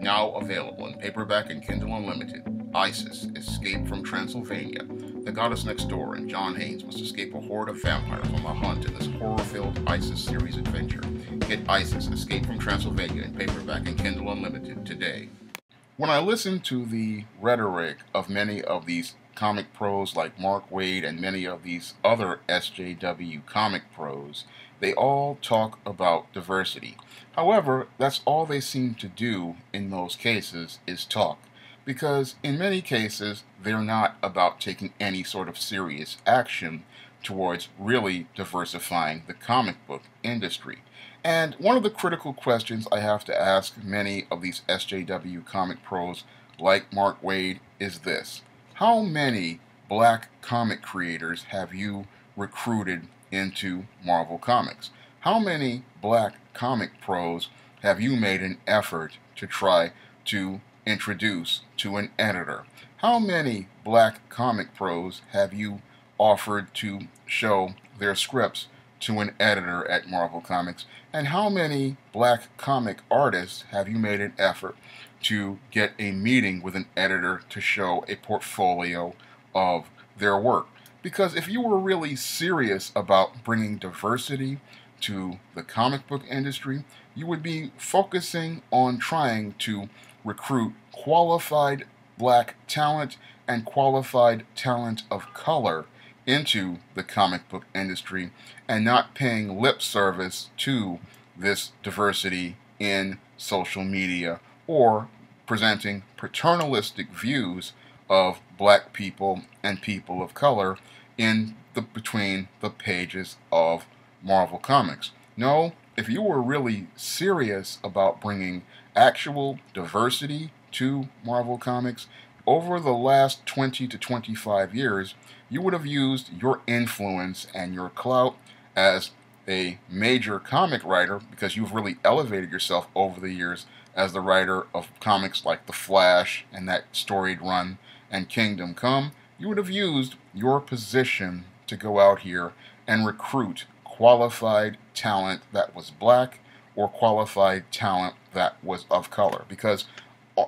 Now available in paperback and Kindle Unlimited. Isis, Escape from Transylvania. The goddess next door and John Haynes must escape a horde of vampires on the hunt in this horror-filled Isis series adventure. Get Isis, Escape from Transylvania in paperback and Kindle Unlimited today. When I listen to the rhetoric of many of these comic pros like Mark Waid and many of these other SJW comic pros, they all talk about diversity. However, that's all they seem to do in those cases is talk. Because in many cases, they're not about taking any sort of serious action towards really diversifying the comic book industry. And one of the critical questions I have to ask many of these SJW comic pros like Mark Waid is this. How many black comic creators have you recruited into Marvel Comics? How many black comic pros have you made an effort to try to introduce to an editor? How many black comic pros have you offered to show their scripts to an editor at Marvel Comics? And how many black comic artists have you made an effort to get a meeting with an editor to show a portfolio of their work? Because if you were really serious about bringing diversity to the comic book industry, you would be focusing on trying to recruit qualified black talent and qualified talent of color into the comic book industry and not paying lip service to this diversity in social media or presenting paternalistic views of black people and people of color between the pages of Marvel Comics. No, if you were really serious about bringing actual diversity to Marvel Comics, over the last 20 to 25 years, you would have used your influence and your clout as a major comic writer, because you've really elevated yourself over the years as the writer of comics like The Flash and that storied run and Kingdom Come. You would have used your position to go out here and recruit qualified talent that was black or qualified talent that was of color, because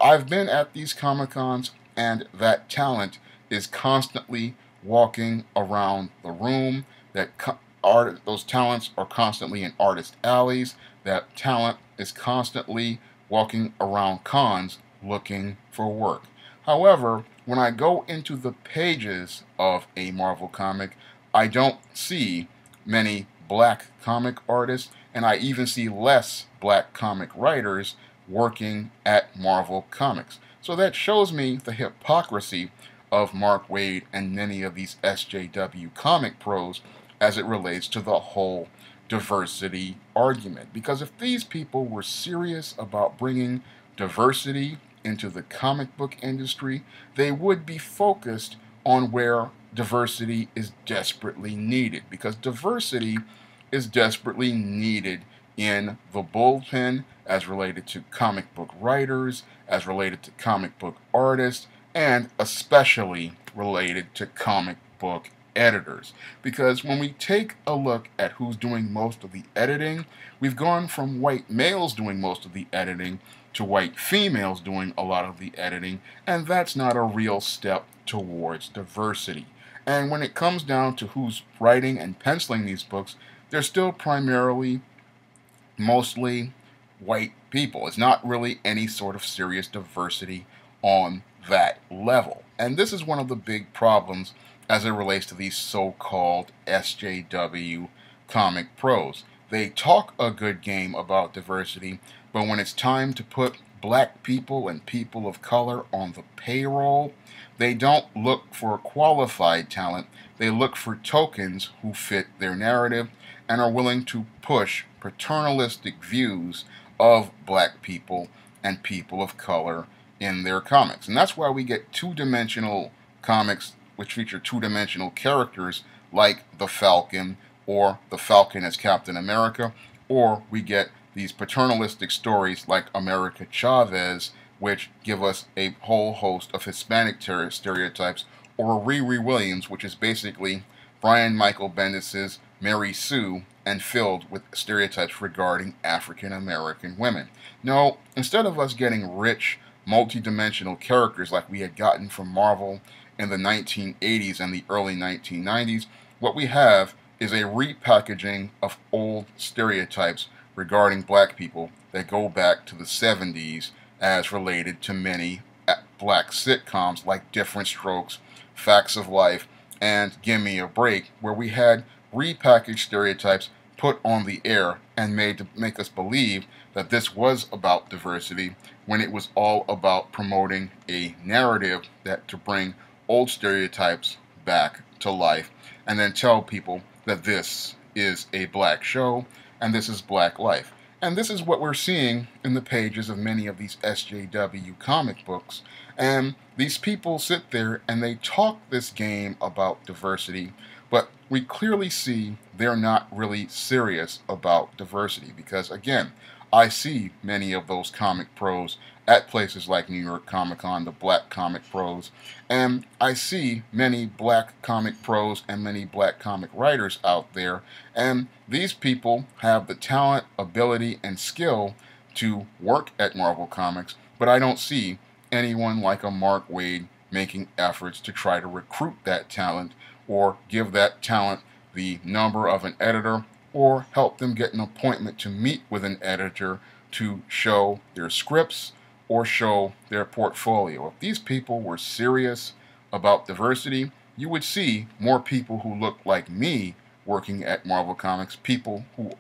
I've been at these Comic-Cons and that talent is constantly walking around the room. Those talents are constantly in artist alleys. That talent is constantly walking around cons looking for work. However, when I go into the pages of a Marvel comic, I don't see many black comic artists, and I even see less black comic writers working at Marvel Comics. So that shows me the hypocrisy of Mark Waid and many of these SJW comic pros as it relates to the whole diversity argument. Because if these people were serious about bringing diversity into the comic book industry, they would be focused on where diversity is desperately needed. Because diversity is desperately needed in the bullpen as related to comic book writers, as related to comic book artists, and especially related to comic book editors. Because when we take a look at who's doing most of the editing, we've gone from white males doing most of the editing to white females doing a lot of the editing, and that's not a real step towards diversity. And when it comes down to who's writing and penciling these books, they're still primarily mostly white people. It's not really any sort of serious diversity on that level. And this is one of the big problems as it relates to these so-called SJW comic pros. They talk a good game about diversity, but when it's time to put black people and people of color on the payroll, they don't look for qualified talent. They look for tokens who fit their narrative and are willing to push paternalistic views of black people and people of color in their comics. And that's why we get two-dimensional comics which feature two-dimensional characters like the Falcon, or the Falcon as Captain America, or we get these paternalistic stories like America Chavez, which give us a whole host of Hispanic stereotypes, or Riri Williams, which is basically Brian Michael Bendis' Mary Sue and filled with stereotypes regarding African American women. No, instead of us getting rich, multi-dimensional characters like we had gotten from Marvel in the 1980s and the early 1990s, what we have is a repackaging of old stereotypes regarding black people that go back to the 70s as related to many black sitcoms like Different Strokes, Facts of Life, and Gimme a Break, where we had repackaged stereotypes put on the air and made to make us believe that this was about diversity when it was all about promoting a narrative that to bring old stereotypes back to life and then tell people that this is a black show and this is black life. And this is what we're seeing in the pages of many of these SJW comic books. And these people sit there and they talk this game about diversity, but we clearly see they're not really serious about diversity because, again, I see many of those comic pros at places like New York Comic Con, the Black Comic Pros, and I see many black comic pros and many black comic writers out there, and these people have the talent, ability, and skill to work at Marvel Comics, but I don't see anyone like a Mark Waid making efforts to try to recruit that talent or give that talent the number of an editor or help them get an appointment to meet with an editor to show their scripts or show their portfolio. If these people were serious about diversity, you would see more people who look like me working at Marvel Comics, people who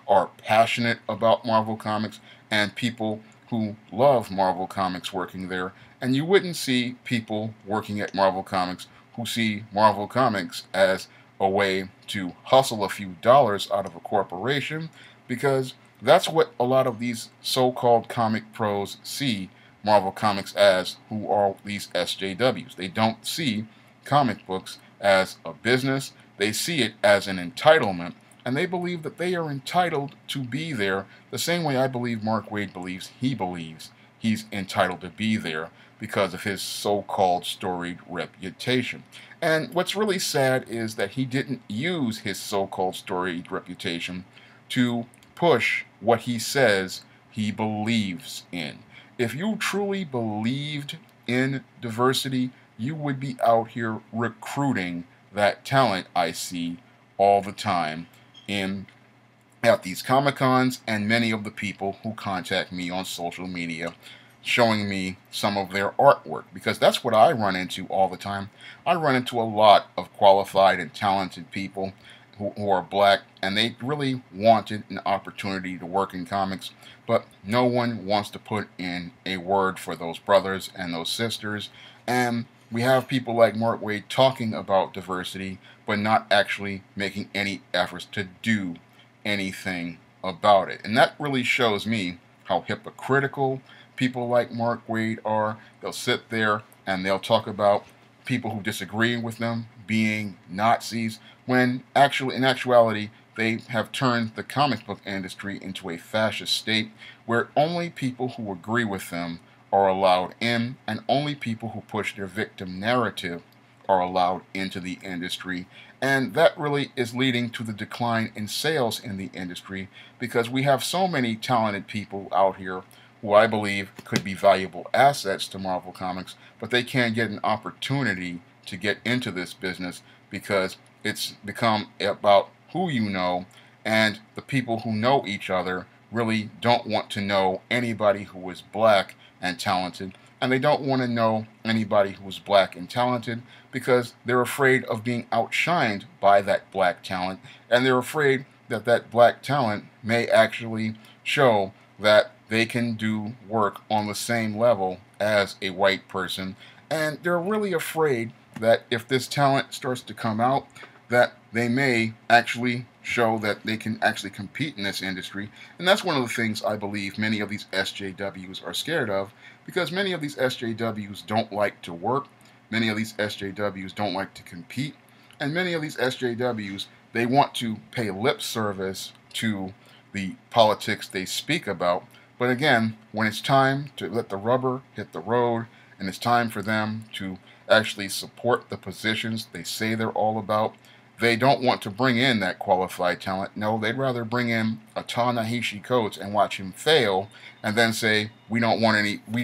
are passionate about Marvel Comics, and people who love Marvel Comics working there. And you wouldn't see people working at Marvel Comics who see Marvel Comics as a way to hustle a few dollars out of a corporation, because that's what a lot of these so-called comic pros see Marvel Comics as, who are these SJWs. They don't see comic books as a business. They see it as an entitlement, and they believe that they are entitled to be there the same way I believe Mark Waid believes he's entitled to be there because of his so-called storied reputation. And what's really sad is that he didn't use his so-called storied reputation to push what he says he believes in. If you truly believed in diversity, you would be out here recruiting that talent I see all the time at these Comic-Cons and many of the people who contact me on social media showing me some of their artwork, because that's what I run into all the time. I run into a lot of qualified and talented people who are black, and they really wanted an opportunity to work in comics, but no one wants to put in a word for those brothers and those sisters. And we have people like Mark Waid talking about diversity, but not actually making any efforts to do anything about it. And that really shows me how hypocritical people like Mark Waid are. They'll sit there and they'll talk about people who disagree with them being Nazis, when actually, in actuality, they have turned the comic book industry into a fascist state where only people who agree with them are allowed in, and only people who push their victim narrative are allowed into the industry. And that really is leading to the decline in sales in the industry, because we have so many talented people out here who I believe could be valuable assets to Marvel Comics, but they can't get an opportunity to get into this business because it's become about who you know, and the people who know each other really don't want to know anybody who is black and talented, and they don't want to know anybody who is black and talented because they're afraid of being outshined by that black talent, and they're afraid that that black talent may actually show that they can do work on the same level as a white person, and they're really afraid that if this talent starts to come out, that they may actually show that they can actually compete in this industry. And that's one of the things I believe many of these SJWs are scared of, because many of these SJWs don't like to work, many of these SJWs don't like to compete, and many of these SJWs, they want to pay lip service to the politics they speak about. But again, when it's time to let the rubber hit the road, and it's time for them to actually support the positions they say they're all about, they don't want to bring in that qualified talent. No, they'd rather bring in a Ta-Nehisi Coates and watch him fail, and then say we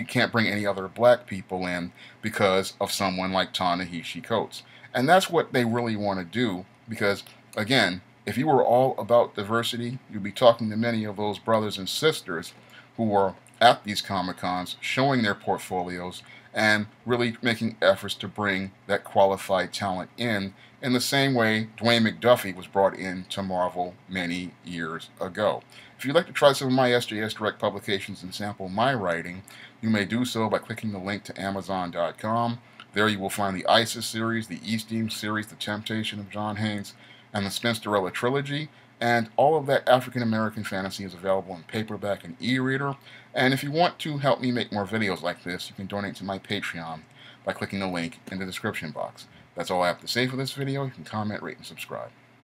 can't bring any other black people in because of someone like Ta-Nehisi Coates. And that's what they really want to do, because again, if you were all about diversity, you'd be talking to many of those brothers and sisters who are at these Comic-Cons showing their portfolios and really making efforts to bring that qualified talent in the same way Dwayne McDuffie was brought in to Marvel many years ago. If you'd like to try some of my SJS Direct publications and sample my writing, you may do so by clicking the link to Amazon.com. There you will find the ISIS series, the Eastdeem series, The Temptation of John Haynes, and the Spinsterella trilogy. And all of that African American fantasy is available in paperback and e-reader. And if you want to help me make more videos like this, you can donate to my Patreon by clicking the link in the description box. That's all I have to say for this video. You can comment, rate, and subscribe.